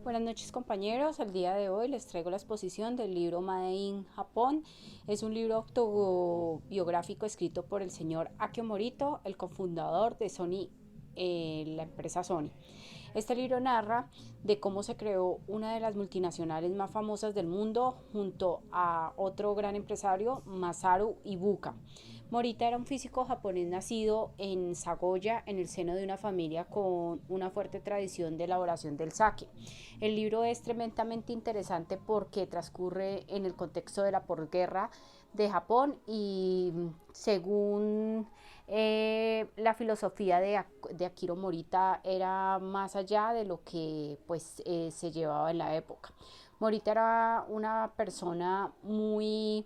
Buenas noches compañeros, el día de hoy les traigo la exposición del libro Made in Japón. Es un libro autobiográfico escrito por el señor Akio Morito, el cofundador de Sony, la empresa Sony. Este libro narra de cómo se creó una de las multinacionales más famosas del mundo junto a otro gran empresario, Masaru Ibuka. Morita era un físico japonés nacido en Sagoya, en el seno de una familia con una fuerte tradición de elaboración del sake. El libro es tremendamente interesante porque transcurre en el contexto de la posguerra de Japón y según la filosofía de Akiro Morita era más allá de lo que se llevaba en la época. Morita era una persona muy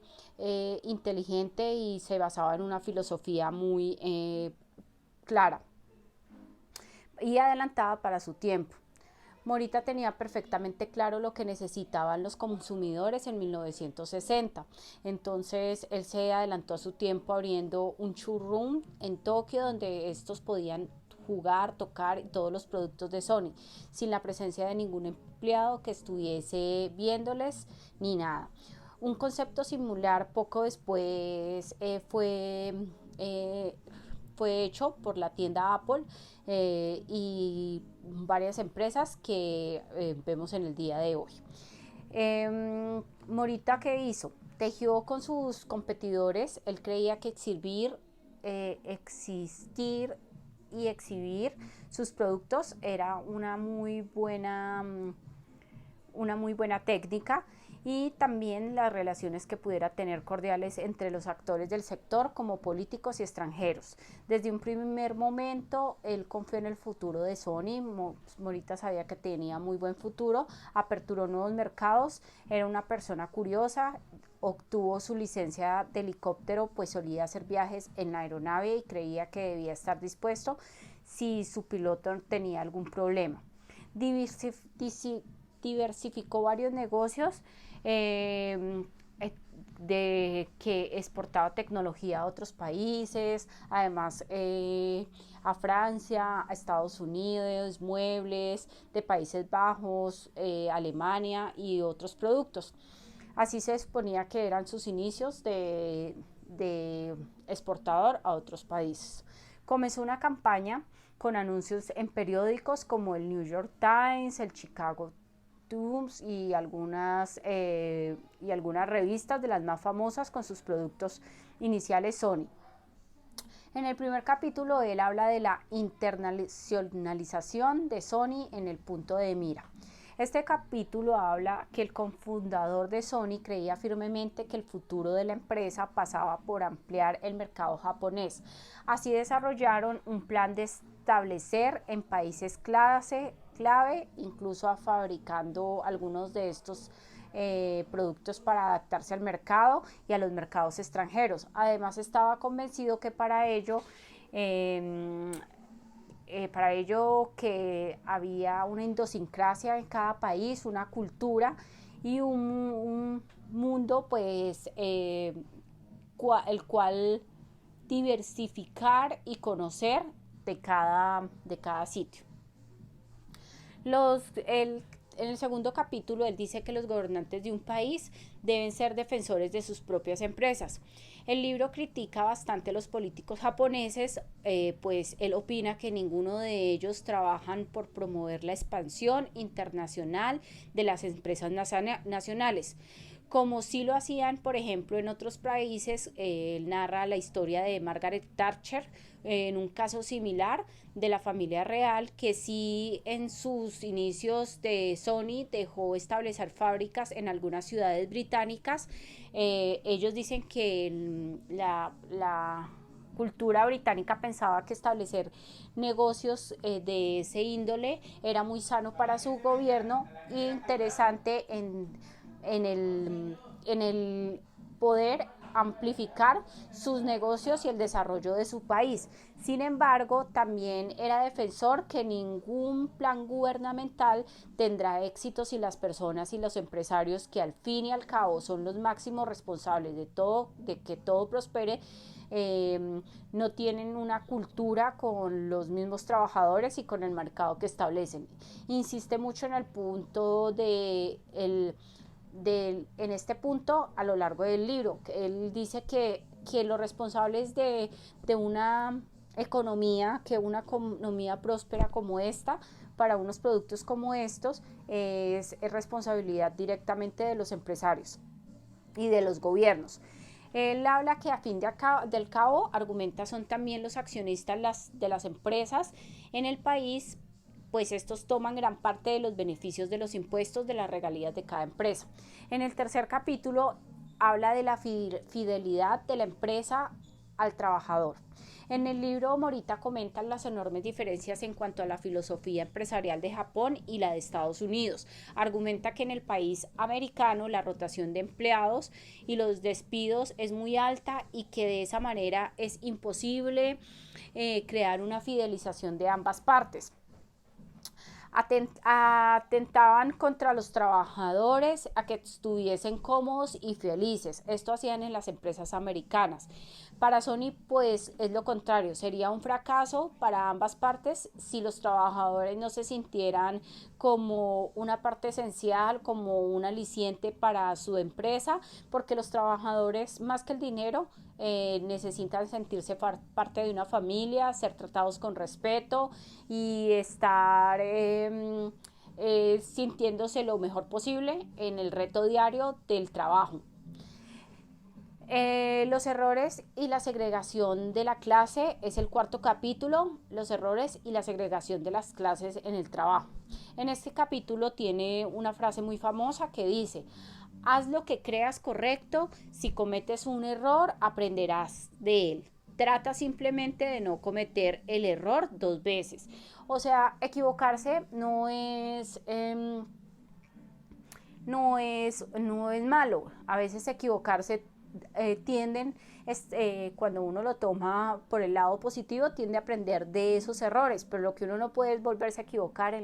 inteligente y se basaba en una filosofía muy clara y adelantada para su tiempo. Morita tenía perfectamente claro lo que necesitaban los consumidores en 1960. Entonces él se adelantó a su tiempo abriendo un showroom en Tokio donde estos podían jugar, tocar todos los productos de Sony sin la presencia de ningún empleado que estuviese viéndoles ni nada. Un concepto similar poco después fue hecho por la tienda Apple y varias empresas que vemos en el día de hoy. Morita, ¿qué hizo? Tejió con sus competidores. Él creía que existir y exhibir sus productos era una muy buena técnica, y también las relaciones que pudiera tener cordiales entre los actores del sector como políticos y extranjeros. Desde un primer momento él confió en el futuro de Sony. Morita sabía que tenía muy buen futuro, aperturó nuevos mercados, era una persona curiosa, obtuvo su licencia de helicóptero, pues solía hacer viajes en la aeronave y creía que debía estar dispuesto si su piloto tenía algún problema. Diversificó varios negocios, de que exportaba tecnología a otros países, además a Francia, a Estados Unidos, muebles de Países Bajos, Alemania y otros productos. Así se exponía que eran sus inicios de exportador a otros países. Comenzó una campaña con anuncios en periódicos como el New York Times, el Chicago Tubes y algunas revistas de las más famosas con sus productos iniciales Sony. En el primer capítulo él habla de la internacionalización de Sony en el punto de mira. Este capítulo habla que el cofundador de Sony creía firmemente que el futuro de la empresa pasaba por ampliar el mercado japonés. Así desarrollaron un plan de establecer en países clave, incluso fabricando algunos de estos productos para adaptarse al mercado y a los mercados extranjeros. Además estaba convencido que para ello que había una idiosincrasia en cada país, una cultura y un mundo el cual diversificar y conocer de cada sitio. En el segundo capítulo él dice que los gobernantes de un país deben ser defensores de sus propias empresas. El libro critica bastante a los políticos japoneses, pues él opina que ninguno de ellos trabajan por promover la expansión internacional de las empresas nacionales, como sí lo hacían, por ejemplo, en otros países. Él narra la historia de Margaret Thatcher, en un caso similar de la familia real, que sí en sus inicios de Sony dejó establecer fábricas en algunas ciudades británicas. Ellos dicen que la cultura británica pensaba que establecer negocios de ese índole era muy sano para su gobierno e interesante en el poder amplificar sus negocios y el desarrollo de su país. Sin embargo, también era defensor que ningún plan gubernamental tendrá éxito si las personas y los empresarios, que al fin y al cabo son los máximos responsables de que todo prospere, no tienen una cultura con los mismos trabajadores y con el mercado que establecen. Insiste mucho en el punto en este punto a lo largo del libro. Él dice que los responsables de una economía, que una economía próspera como esta, para unos productos como estos, es responsabilidad directamente de los empresarios y de los gobiernos. Él habla que a fin del cabo, argumenta, son también los accionistas de las empresas en el país, pues estos toman gran parte de los beneficios de los impuestos, de las regalías de cada empresa. En el tercer capítulo habla de la fidelidad de la empresa al trabajador. En el libro Morita comenta las enormes diferencias en cuanto a la filosofía empresarial de Japón y la de Estados Unidos. Argumenta que en el país americano la rotación de empleados y los despidos es muy alta y que de esa manera es imposible crear una fidelización de ambas partes. Atentaban contra los trabajadores a que estuviesen cómodos y felices. Esto hacían en las empresas americanas. Para Sony, pues es lo contrario, sería un fracaso para ambas partes si los trabajadores no se sintieran como una parte esencial, como un aliciente para su empresa, porque los trabajadores, más que el dinero, necesitan sentirse parte de una familia, ser tratados con respeto y estar sintiéndose lo mejor posible en el reto diario del trabajo. Los errores y la segregación de la clase es el cuarto capítulo, los errores y la segregación de las clases en el trabajo. En este capítulo tiene una frase muy famosa que dice: haz lo que creas correcto, si cometes un error aprenderás de él. Trata simplemente de no cometer el error 2 veces. O sea, equivocarse no es malo. A veces equivocarse cuando uno lo toma por el lado positivo, tiende a aprender de esos errores, pero lo que uno no puede es volverse a equivocar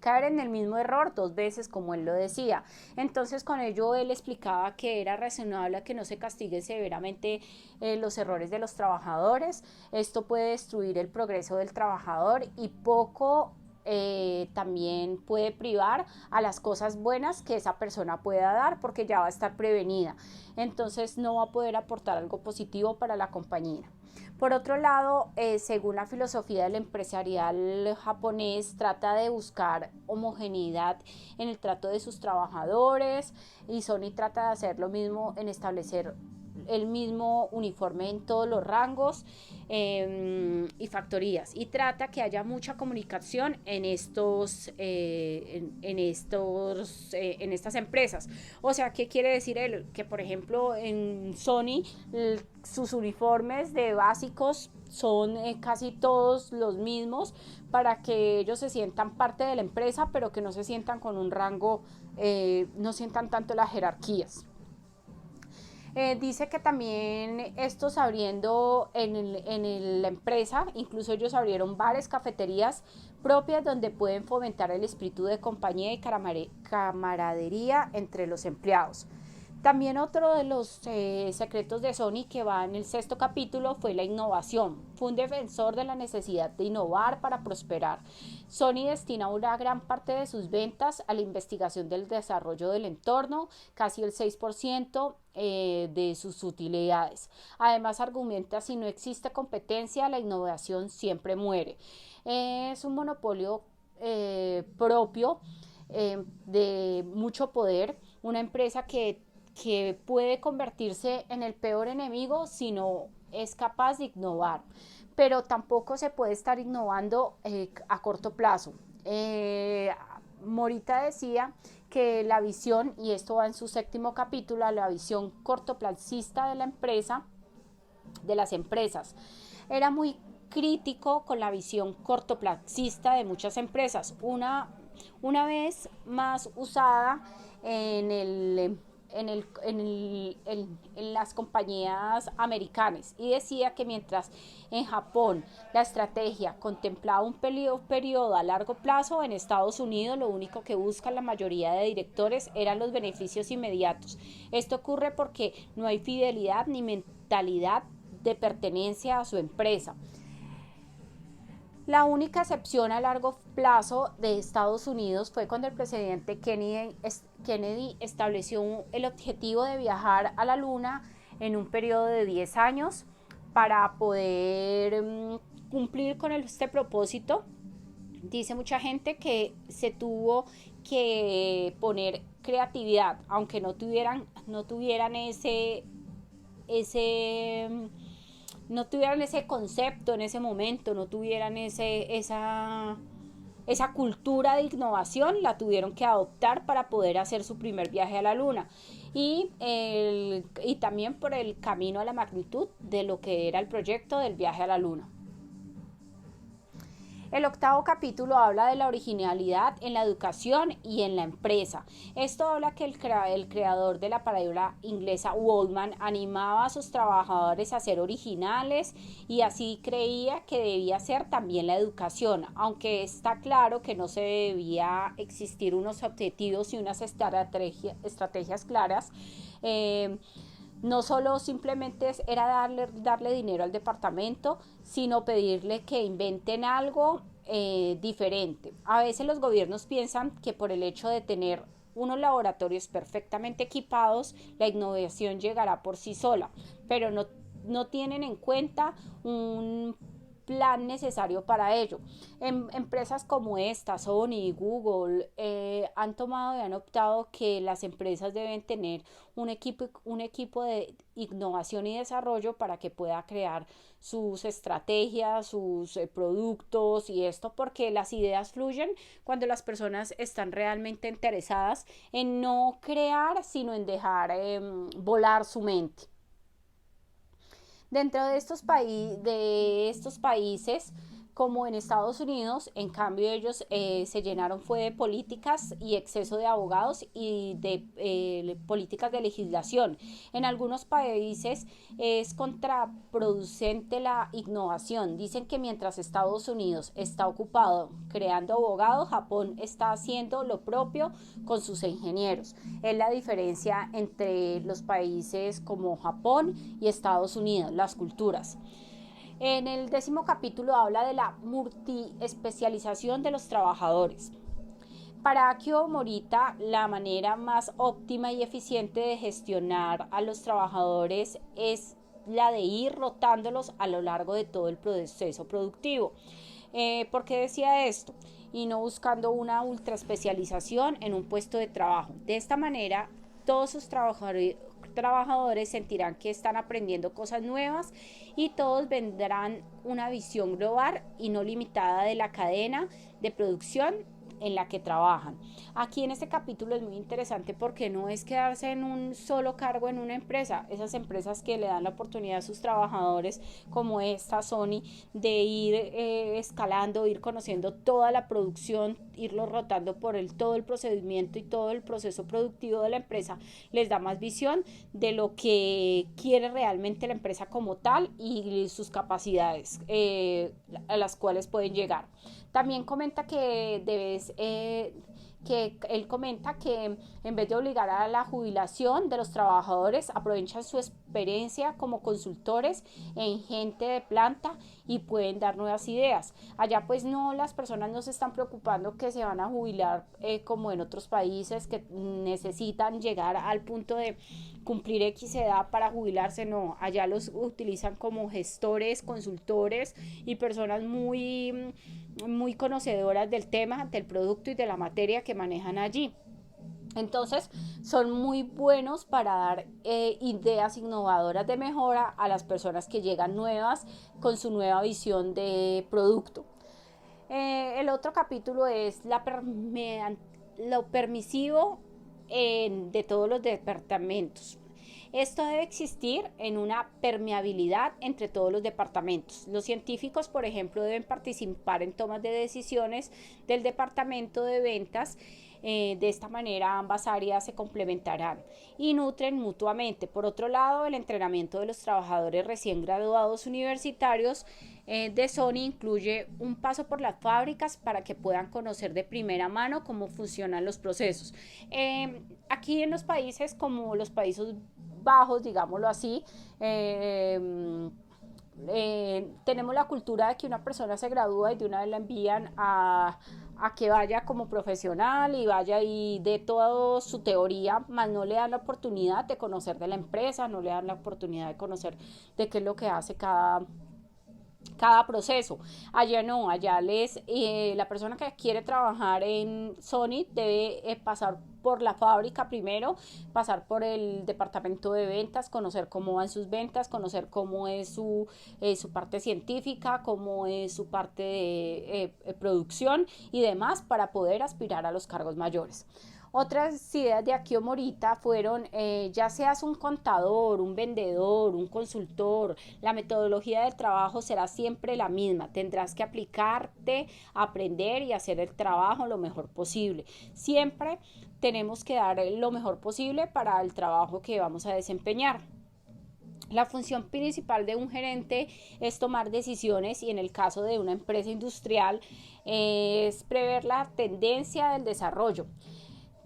caer en el mismo error 2 veces, como él lo decía. Entonces, con ello él explicaba que era razonable que no se castiguen severamente los errores de los trabajadores. Esto puede destruir el progreso del trabajador y también puede privar a las cosas buenas que esa persona pueda dar, porque ya va a estar prevenida. Entonces no va a poder aportar algo positivo para la compañía. Por otro lado, según la filosofía del empresarial japonés, trata de buscar homogeneidad en el trato de sus trabajadores, y Sony trata de hacer lo mismo en establecer el mismo uniforme en todos los rangos y factorías, y trata que haya mucha comunicación en estas empresas. O sea, ¿qué quiere decir él? Que por ejemplo en Sony sus uniformes de básicos son casi todos los mismos, para que ellos se sientan parte de la empresa, pero que no se sientan con un rango, no sientan tanto las jerarquías. Dice que también estos abriendo en la empresa, incluso ellos abrieron bares, cafeterías propias donde pueden fomentar el espíritu de compañía y camaradería entre los empleados. También otro de los secretos de Sony, que va en el 6º capítulo, fue la innovación. Fue un defensor de la necesidad de innovar para prosperar. Sony destina una gran parte de sus ventas a la investigación del desarrollo del entorno, casi el 6% de sus utilidades. Además, argumenta: si no existe competencia, la innovación siempre muere. Es un monopolio propio, de mucho poder, una empresa que puede convertirse en el peor enemigo si no es capaz de innovar, pero tampoco se puede estar innovando a corto plazo. Morita decía que la visión, y esto va en su 7º capítulo, la visión cortoplacista de las empresas, era muy crítico con la visión cortoplacista de muchas empresas. Una vez más usada en en las compañías americanas, y decía que mientras en Japón la estrategia contemplaba un periodo a largo plazo, en Estados Unidos lo único que buscan la mayoría de directores eran los beneficios inmediatos. Esto ocurre porque no hay fidelidad ni mentalidad de pertenencia a su empresa. La única excepción a largo plazo de Estados Unidos fue cuando el presidente Kennedy estableció el objetivo de viajar a la Luna en un periodo de 10 años para poder cumplir con este propósito. Dice mucha gente que se tuvo que poner creatividad, aunque no tuvieran no tuvieran ese concepto en ese momento, no tuvieran esa cultura de innovación, la tuvieron que adoptar para poder hacer su primer viaje a la Luna. Y también por el camino a la magnitud de lo que era el proyecto del viaje a la Luna. El octavo capítulo habla de la originalidad en la educación y en la empresa. Esto habla que el creador de la palabra inglesa Waldman animaba a sus trabajadores a ser originales, y así creía que debía ser también la educación, aunque está claro que no se debía existir unos objetivos y unas estrategias claras. No solo simplemente era darle dinero al departamento, sino pedirle que inventen algo diferente. A veces los gobiernos piensan que por el hecho de tener unos laboratorios perfectamente equipados, la innovación llegará por sí sola, pero no tienen en cuenta un plan necesario para ello. Empresas como esta, Sony y Google, han tomado y han optado que las empresas deben tener un equipo de innovación y desarrollo para que pueda crear sus estrategias, sus productos y esto, porque las ideas fluyen cuando las personas están realmente interesadas en no crear, sino en dejar volar su mente. Dentro de estos países, como en Estados Unidos, en cambio ellos se llenaron fue de políticas y exceso de abogados y de políticas de legislación. En algunos países es contraproducente la innovación. Dicen que mientras Estados Unidos está ocupado creando abogados, Japón está haciendo lo propio con sus ingenieros. Es la diferencia entre los países como Japón y Estados Unidos, las culturas. En el 10º capítulo habla de la multiespecialización de los trabajadores. Para Akio Morita, la manera más óptima y eficiente de gestionar a los trabajadores es la de ir rotándolos a lo largo de todo el proceso productivo. ¿Por qué decía esto? Y no buscando una ultraespecialización en un puesto de trabajo. De esta manera, todos sus trabajadores sentirán que están aprendiendo cosas nuevas, y todos vendrán una visión global y no limitada de la cadena de producción en la que trabajan. Aquí en este capítulo es muy interesante porque no es quedarse en un solo cargo en una empresa. Esas empresas que le dan la oportunidad a sus trabajadores, como esta Sony, de ir escalando, ir conociendo toda la producción, irlo rotando por todo el procedimiento y todo el proceso productivo de la empresa, les da más visión de lo que quiere realmente la empresa como tal y sus capacidades a las cuales pueden llegar. También comenta que él comenta que en vez de obligar a la jubilación de los trabajadores, aprovechan su experiencia como consultores en gente de planta y pueden dar nuevas ideas. Allá pues no, las personas no se están preocupando que se van a jubilar como en otros países que necesitan llegar al punto de cumplir X edad para jubilarse. No, allá los utilizan como gestores, consultores y personas muy conocedoras del tema, del producto y de la materia que manejan allí. Entonces son muy buenos para dar ideas innovadoras de mejora a las personas que llegan nuevas con su nueva visión de producto. El otro capítulo es lo permisivo de todos los departamentos. Esto debe existir en una permeabilidad entre todos los departamentos. Los científicos, por ejemplo, deben participar en tomas de decisiones del departamento de ventas De esta manera ambas áreas se complementarán y nutren mutuamente. Por otro lado, el entrenamiento de los trabajadores recién graduados universitarios de Sony incluye un paso por las fábricas para que puedan conocer de primera mano cómo funcionan los procesos. Aquí en los países como los Países Bajos, digámoslo así, tenemos la cultura de que una persona se gradúa y de una vez la envían a que vaya como profesional y vaya y dé toda su teoría, más no le dan la oportunidad de conocer de la empresa, no le dan la oportunidad de conocer de qué es lo que hace cada proceso. Allá no, la persona que quiere trabajar en Sony debe pasar por la fábrica primero, pasar por el departamento de ventas, conocer cómo van sus ventas, conocer cómo es su parte científica, cómo es su parte de producción y demás para poder aspirar a los cargos mayores. Otras ideas de Akio Morita fueron, ya seas un contador, un vendedor, un consultor, la metodología del trabajo será siempre la misma. Tendrás que aplicarte, aprender y hacer el trabajo lo mejor posible. Siempre tenemos que dar lo mejor posible para el trabajo que vamos a desempeñar. La función principal de un gerente es tomar decisiones y en el caso de una empresa industrial es prever la tendencia del desarrollo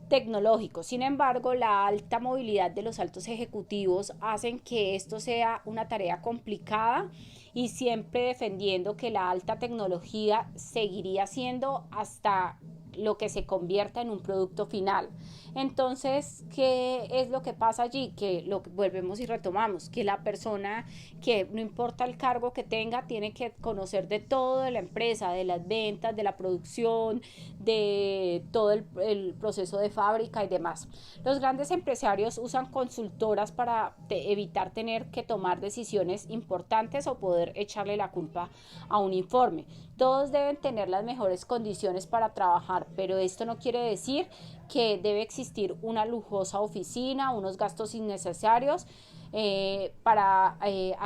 tecnológico. Sin embargo, la alta movilidad de los altos ejecutivos hacen que esto sea una tarea complicada y siempre defendiendo que la alta tecnología seguiría siendo hasta lo que se convierta en un producto final. Entonces, ¿qué es lo que pasa allí? Que lo volvemos y retomamos, que la persona que no importa el cargo que tenga, tiene que conocer de todo de la empresa, de las ventas, de la producción, de todo el proceso de fábrica y demás. Los grandes empresarios usan consultoras para evitar tener que tomar decisiones importantes o poder echarle la culpa a un informe. Todos deben tener las mejores condiciones para trabajar, pero esto no quiere decir que debe existir una lujosa oficina, unos gastos innecesarios.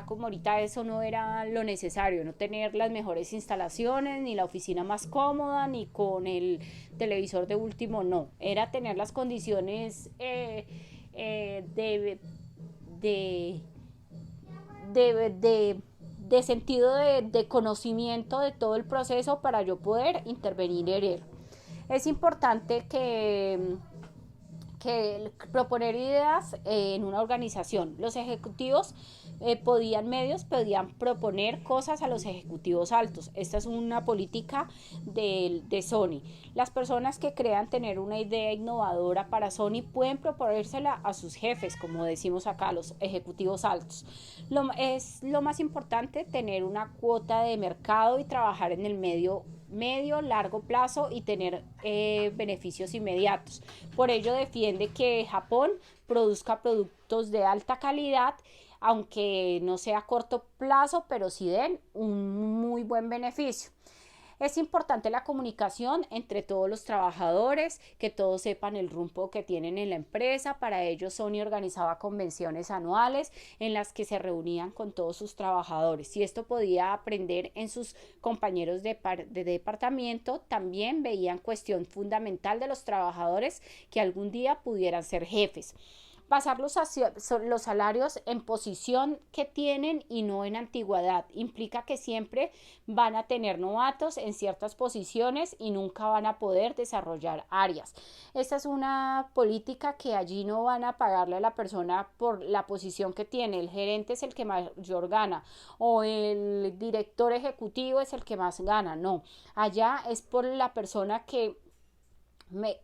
Como ahorita eso no era lo necesario, no tener las mejores instalaciones, ni la oficina más cómoda, ni con el televisor de último, no, era tener las condiciones de, de, de sentido de conocimiento de todo el proceso para yo poder intervenir en él. Es importante que proponer ideas en una organización. Los ejecutivos podían proponer cosas a los ejecutivos altos. Esta es una política de Sony. Las personas que crean tener una idea innovadora para Sony pueden proponérsela a sus jefes, como decimos acá, los ejecutivos altos. Es lo más importante tener una cuota de mercado y trabajar en el largo plazo y tener beneficios inmediatos. Por ello defiende que Japón produzca productos de alta calidad, aunque no sea a corto plazo, pero sí den un muy buen beneficio. Es importante la comunicación entre todos los trabajadores, que todos sepan el rumbo que tienen en la empresa. Para ello, Sony organizaba convenciones anuales en las que se reunían con todos sus trabajadores. Y esto podía aprender en sus compañeros de departamento. También veían cuestión fundamental de los trabajadores que algún día pudieran ser jefes. Basar los salarios en posición que tienen y no en antigüedad. Implica que siempre van a tener novatos en ciertas posiciones y nunca van a poder desarrollar áreas. Esta es una política que allí no van a pagarle a la persona por la posición que tiene. El gerente es el que mayor gana o el director ejecutivo es el que más gana. No, allá es por la persona que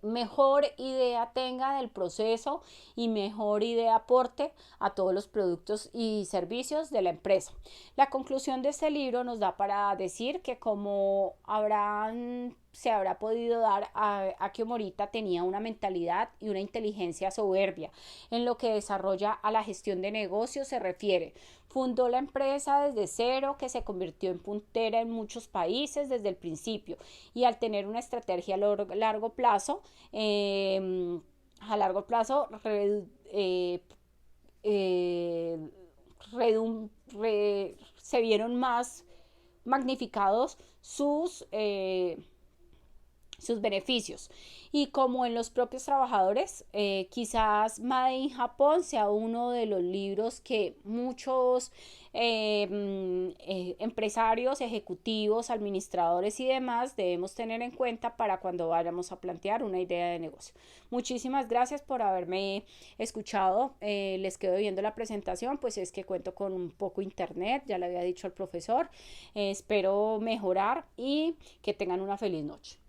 mejor idea tenga del proceso y mejor idea aporte a todos los productos y servicios de la empresa. La conclusión de este libro nos da para decir que como se habrá podido dar, Akio Morita tenía una mentalidad y una inteligencia soberbia en lo que desarrolla a la gestión de negocios se refiere. Fundó la empresa desde cero, que se convirtió en puntera en muchos países desde el principio y al tener una estrategia largo plazo, a largo plazo eh, eh, se vieron más magnificados sus beneficios. Y como en los propios trabajadores, quizás Made in Japón sea uno de los libros que muchos empresarios, ejecutivos, administradores y demás debemos tener en cuenta para cuando vayamos a plantear una idea de negocio. Muchísimas gracias por haberme escuchado. Les quedo viendo la presentación, pues es que cuento con un poco internet, ya le había dicho al profesor. Espero mejorar y que tengan una feliz noche.